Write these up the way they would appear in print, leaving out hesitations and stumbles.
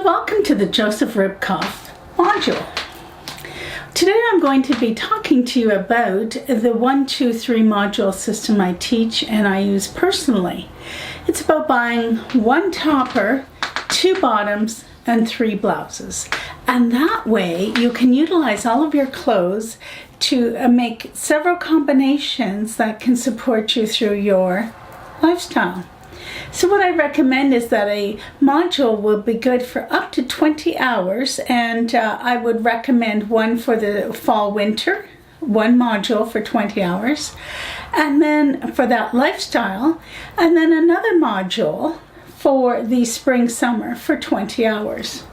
So welcome to the Joseph Ribkoff module. Today I'm going to be talking to you about the 1, 2, 3 module system I teach and I use personally. It's about buying 1 topper, 2 bottoms, and 3 blouses. And that way you can utilize all of your clothes to make several combinations that can support you through your lifestyle. So what I recommend is that a module will be good for up to 20 hours, and I would recommend one for the fall-winter, 1 module for 20 hours, and then for that lifestyle, and then another module for the spring-summer for 20 hours.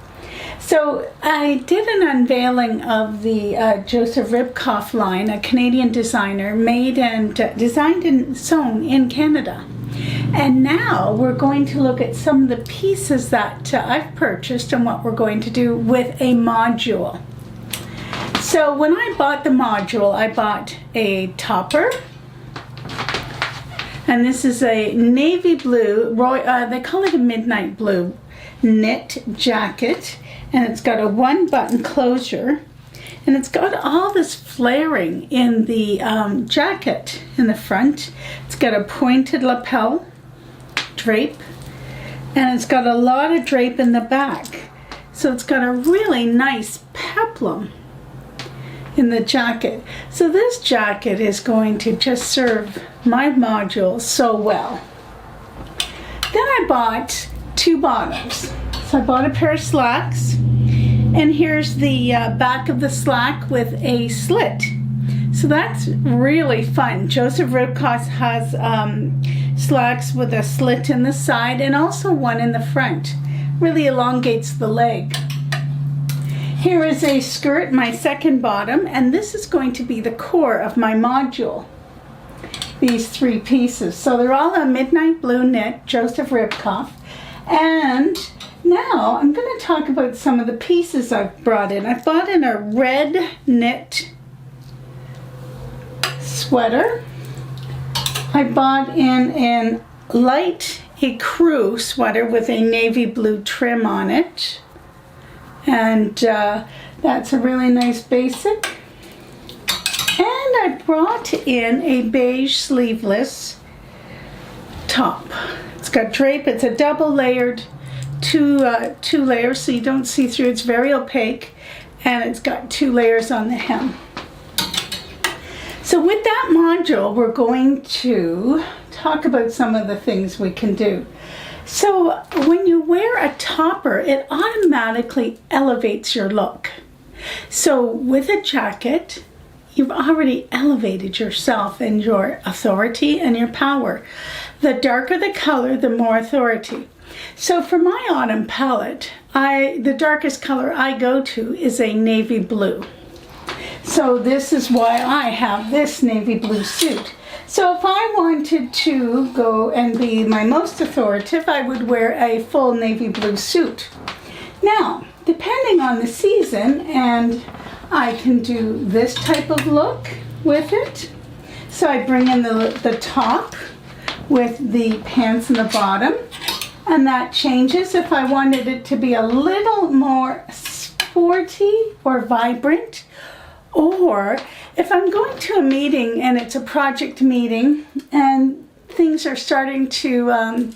So I did an unveiling of the Joseph Ribkoff line, a Canadian designer, made and designed and sewn in Canada. And now we're going to look at some of the pieces that I've purchased and what we're going to do with a module. So when I bought the module, I bought a topper. And this is a navy blue, they call it a midnight blue, knit jacket. And it's got a 1-button closure. And it's got all this flaring in the jacket in the front. It's got a pointed lapel drape, and it's got a lot of drape in the back. So it's got a really nice peplum in the jacket. So this jacket is going to just serve my module so well. Then I bought 2 bottoms. So I bought a pair of slacks, and here's the back of the slack with a slit. So that's really fun. Joseph Ribkoff has slacks with a slit in the side and also one in the front. Really elongates the leg. Here is a skirt, my second bottom, and this is going to be the core of my module. These 3 pieces. So they're all a midnight blue knit, Joseph Ribkoff. And now I'm going to talk about some of the pieces I've brought in. I bought in a red knit sweater. I bought in a light ecru sweater with a navy blue trim on it. And that's a really nice basic. And I brought in a beige sleeveless top. It's got drape. It's a double layered, two layers so you don't see through. It's very opaque, and it's got 2 layers on the hem. So with that module, we're going to talk about some of the things we can do. So when you wear a topper, it automatically elevates your look. So with a jacket, you've already elevated yourself and your authority and your power. The darker the color, the more authority. So for my autumn palette, the darkest color I go to is a navy blue. So this is why I have this navy blue suit. So if I wanted to go and be my most authoritative, I would wear a full navy blue suit. Now, depending on the season, and I can do this type of look with it. So I bring in the top with the pants and the bottom, and that changes if I wanted it to be a little more sporty or vibrant. Or if I'm going to a meeting and it's a project meeting and things are starting to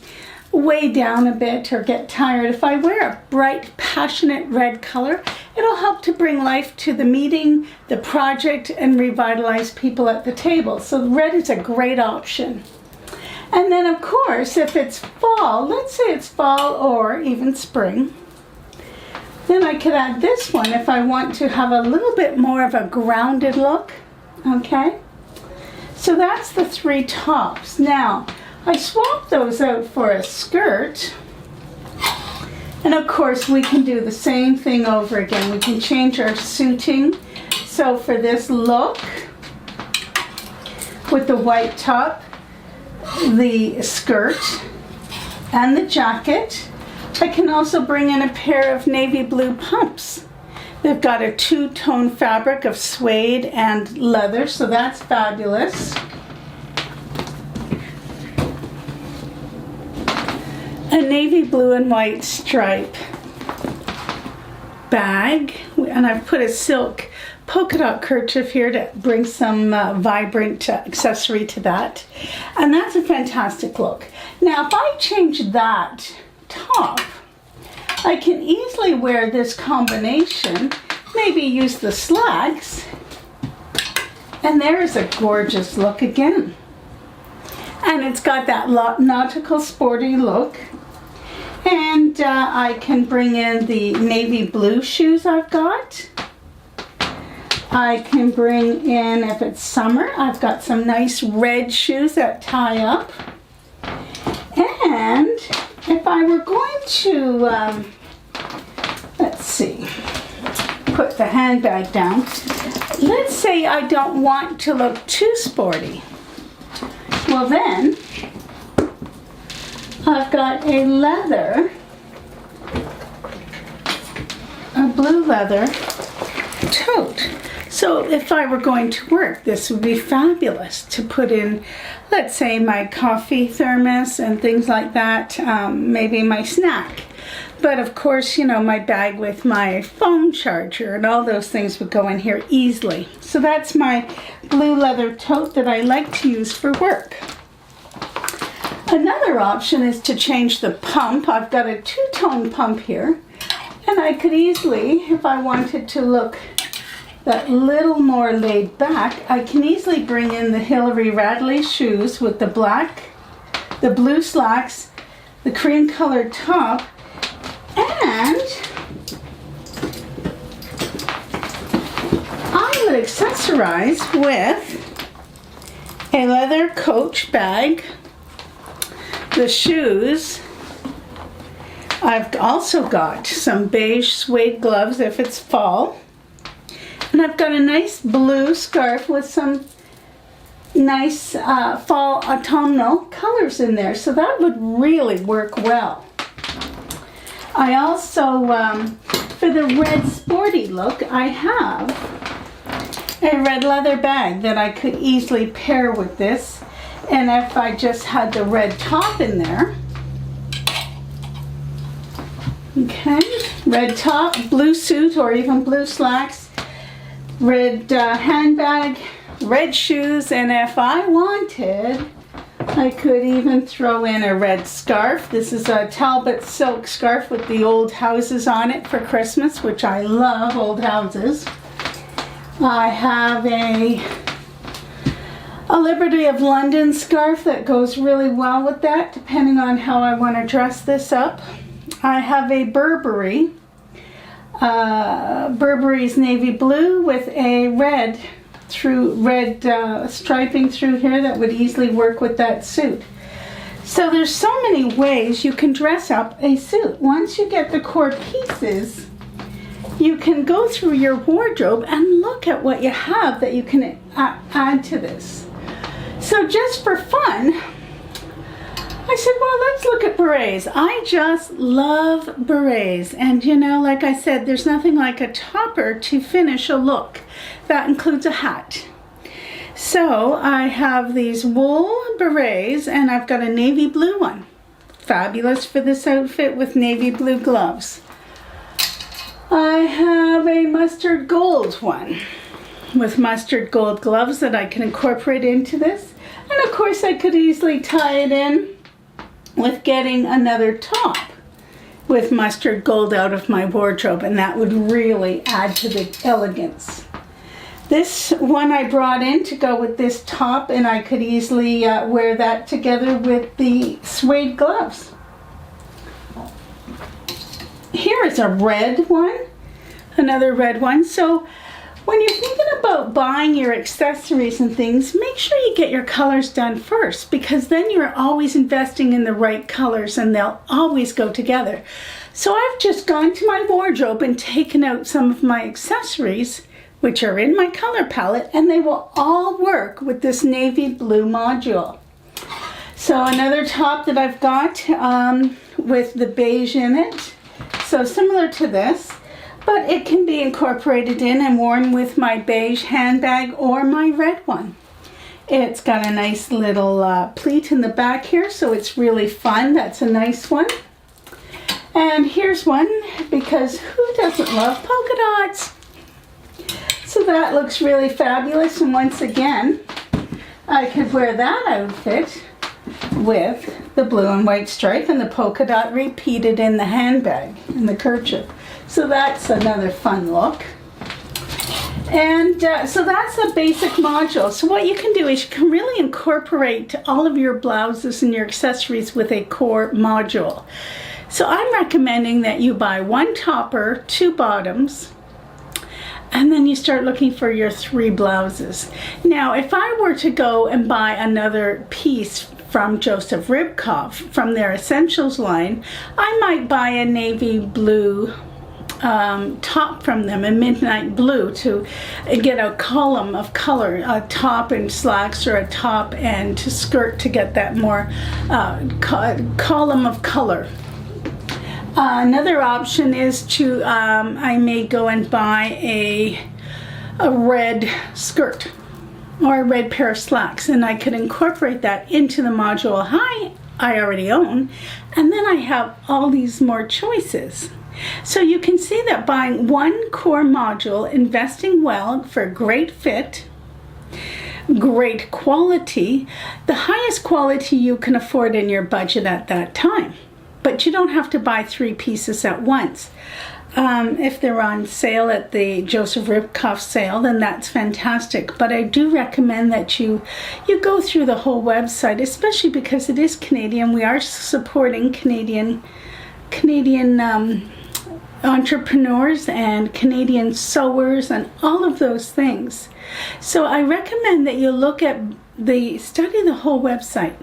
weigh down a bit or get tired, if I wear a bright, passionate red color, it'll help to bring life to the meeting, the project, and revitalize people at the table. So red is a great option. And then of course, if it's fall, let's say it's fall or even spring, then I could add this one if I want to have a little bit more of a grounded look, okay? So that's the 3 tops. Now, I swapped those out for a skirt. And of course, we can do the same thing over again. We can change our suiting. So for this look, with the white top, the skirt, and the jacket, I can also bring in a pair of navy blue pumps. They've got a 2-tone fabric of suede and leather, so that's fabulous. A navy blue and white stripe bag, and I've put a silk polka dot kerchief here to bring some vibrant accessory to that, and that's a fantastic look. Now if I change that top, I can easily wear this combination, maybe use the slacks, and there's a gorgeous look again. And it's got that nautical sporty look. And I can bring in the navy blue shoes I've got. I can bring in, if it's summer, I've got some nice red shoes that tie up. And if I were going to, let's see, put the handbag down. Let's say I don't want to look too sporty. Well then, I've got a leather, a blue leather tote. So if I were going to work, this would be fabulous to put in, let's say, my coffee thermos and things like that, maybe my snack. But of course, you know, my bag with my phone charger and all those things would go in here easily. So that's my blue leather tote that I like to use for work. Another option is to change the pump. I've got a two-tone pump here, and I could easily, if I wanted to look that little more laid back, I can easily bring in the Hillary Radley shoes with the black, the blue slacks, the cream colored top, and I would accessorize with a leather Coach bag, the shoes. I've also got some beige suede gloves if it's fall. And I've got a nice blue scarf with some nice fall autumnal colors in there. So that would really work well. I also, for the red sporty look, I have a red leather bag that I could easily pair with this. And if I just had the red top in there, okay, red top, blue suit or even blue slacks, red handbag, red shoes, and if I wanted, I could even throw in a red scarf. This is a Talbot silk scarf with the old houses on it for Christmas, which I love, old houses. I have a Liberty of London scarf that goes really well with that, depending on how I want to dress this up. I have a Burberry. Burberry's navy blue with a red striping through here that would easily work with that suit. So there's so many ways you can dress up a suit. Once you get the core pieces, you can go through your wardrobe and look at what you have that you can add to this. So just for fun, I said, well, let's look at berets. I just love berets. And you know, like I said, there's nothing like a topper to finish a look. That includes a hat. So I have these wool berets, and I've got a navy blue one. Fabulous for this outfit with navy blue gloves. I have a mustard gold one with mustard gold gloves that I can incorporate into this. And of course I could easily tie it in with getting another top with mustard gold out of my wardrobe, and that would really add to the elegance. This one I brought in to go with this top, and I could easily wear that together with the suede gloves. Here is a red one, another red one. So when you're thinking about buying your accessories and things, make sure you get your colors done first, because then you're always investing in the right colors and they'll always go together. So I've just gone to my wardrobe and taken out some of my accessories, which are in my color palette, and they will all work with this navy blue module. So another top that I've got with the beige in it. So similar to this, but it can be incorporated in and worn with my beige handbag or my red one. It's got a nice little pleat in the back here, so it's really fun. That's a nice one. And here's one, because who doesn't love polka dots? So that looks really fabulous, and once again, I could wear that outfit with the blue and white stripe and the polka dot repeated in the handbag, in the kerchief. So that's another fun look. And so that's a basic module. So what you can do is you can really incorporate all of your blouses and your accessories with a core module. So I'm recommending that you buy one topper, 2 bottoms, and then you start looking for your 3 blouses. Now, if I were to go and buy another piece from Joseph Ribkoff, from their Essentials line, I might buy a navy blue top from them, a midnight blue, to get a column of color, a top and slacks, or a top and skirt to get that more column of color. Another option is to, I may go and buy a red skirt or a red pair of slacks, and I could incorporate that into the module I already own, and then I have all these more choices. So you can see that buying one core module, investing well for great fit, great quality, the highest quality you can afford in your budget at that time. But you don't have to buy 3 pieces at once. If they're on sale at the Joseph Ribkoff sale, then that's fantastic. But I do recommend that you go through the whole website, especially because it is Canadian. We are supporting Canadian entrepreneurs and Canadian sewers and all of those things. So I recommend that you study the whole website.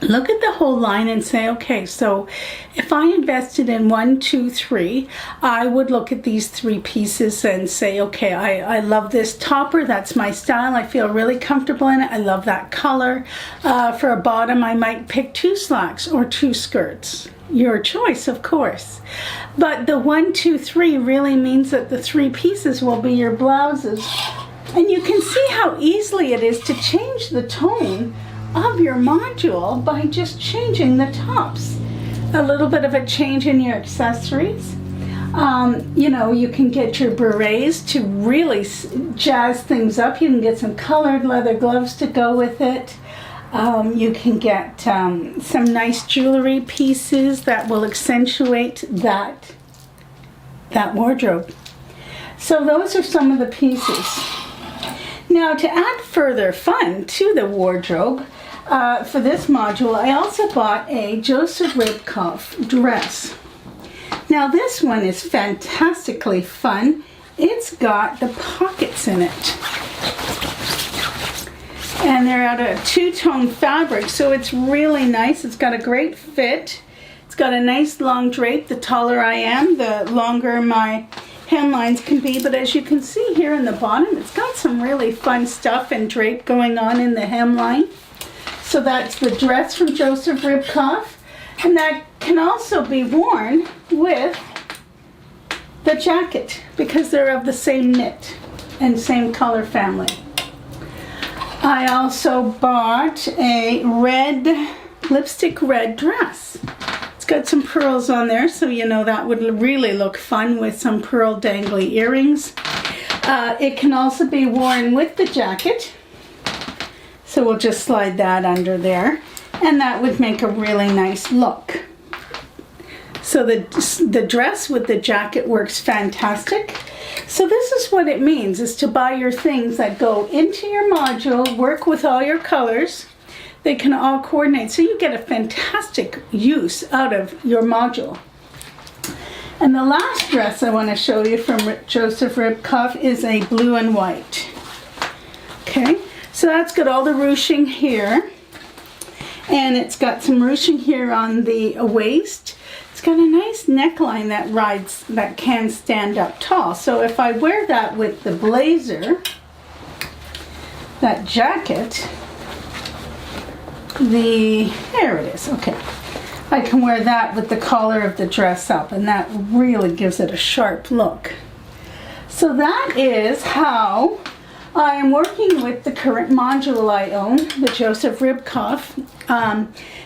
Look at the whole line and say, okay, so if I invested in 1, 2, 3, I would look at these 3 pieces and say, okay, I love this topper, that's my style, I feel really comfortable in it, I love that color. For a bottom, I might pick 2 slacks or 2 skirts. Your choice, of course. But the 1, 2, 3 really means that the 3 pieces will be your blouses. And you can see how easily it is to change the tone of your module by just changing the tops. A little bit of a change in your accessories. You can get your berets to really jazz things up. You can get some colored leather gloves to go with it. You can get some nice jewelry pieces that will accentuate that wardrobe. So those are some of the pieces. Now, to add further fun to the wardrobe, for this module, I also bought a Joseph Ribkoff dress. Now, this one is fantastically fun. It's got the pockets in it. And they're out of 2-tone fabric, so it's really nice. It's got a great fit. It's got a nice long drape. The taller I am, the longer my hemlines can be. But as you can see here in the bottom, it's got some really fun stuff and drape going on in the hemline. So that's the dress from Joseph Ribkoff. And that can also be worn with the jacket because they're of the same knit and same color family. I also bought a lipstick red dress. It's got some pearls on there, so that would really look fun with some pearl dangly earrings. It can also be worn with the jacket. So we'll just slide that under there, and that would make a really nice look. So the dress with the jacket works fantastic. So this is what it means, is to buy your things that go into your module, work with all your colors. They can all coordinate, so you get a fantastic use out of your module. And the last dress I want to show you from Joseph Ribkoff is a blue and white. Okay, so that's got all the ruching here. And it's got some ruching here on the waist. It's got a nice neckline that can stand up tall. So if I wear that with the blazer, that jacket, there it is, okay. I can wear that with the collar of the dress up, and that really gives it a sharp look. So that is how I am working working with the current module I own, the Joseph Ribkoff,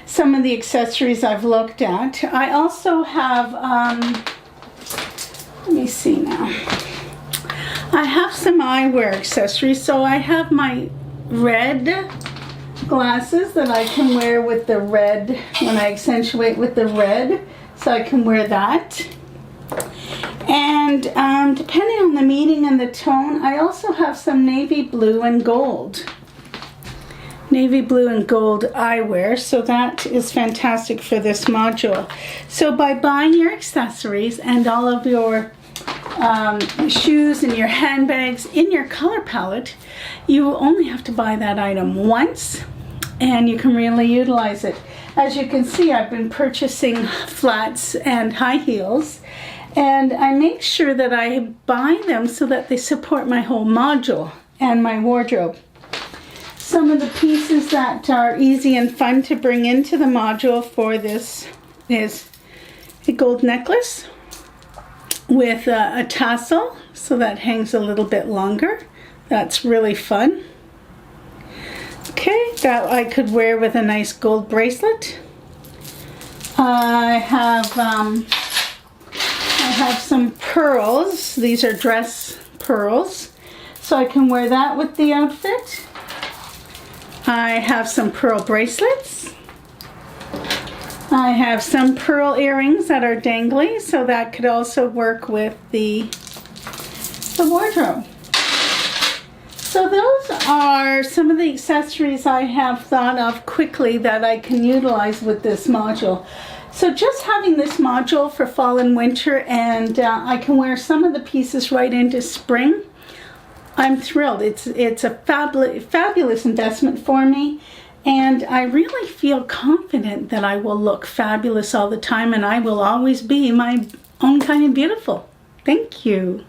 some of the accessories I've looked at. I also have, let me see now. I have some eyewear accessories. So I have my red glasses that I can wear with the red, when I accentuate with the red, so I can wear that. And depending on the meeting and the tone, I also have some navy blue and gold. Navy blue and gold eyewear, so that is fantastic for this module. So by buying your accessories and all of your shoes and your handbags in your color palette, you only have to buy that item once and you can really utilize it. As you can see, I've been purchasing flats and high heels, and I make sure that I buy them so that they support my whole module and my wardrobe. Some of the pieces that are easy and fun to bring into the module for this is a gold necklace with a tassel, so that hangs a little bit longer. That's really fun. Okay, that I could wear with a nice gold bracelet. I have some pearls. These are dress pearls, so I can wear that with the outfit. I have some pearl bracelets. I have some pearl earrings that are dangly, so that could also work with the wardrobe. So those are some of the accessories I have thought of quickly that I can utilize with this module. So just having this module for fall and winter, and I can wear some of the pieces right into spring, I'm thrilled. It's a fabulous investment for me, and I really feel confident that I will look fabulous all the time, and I will always be my own kind of beautiful. Thank you.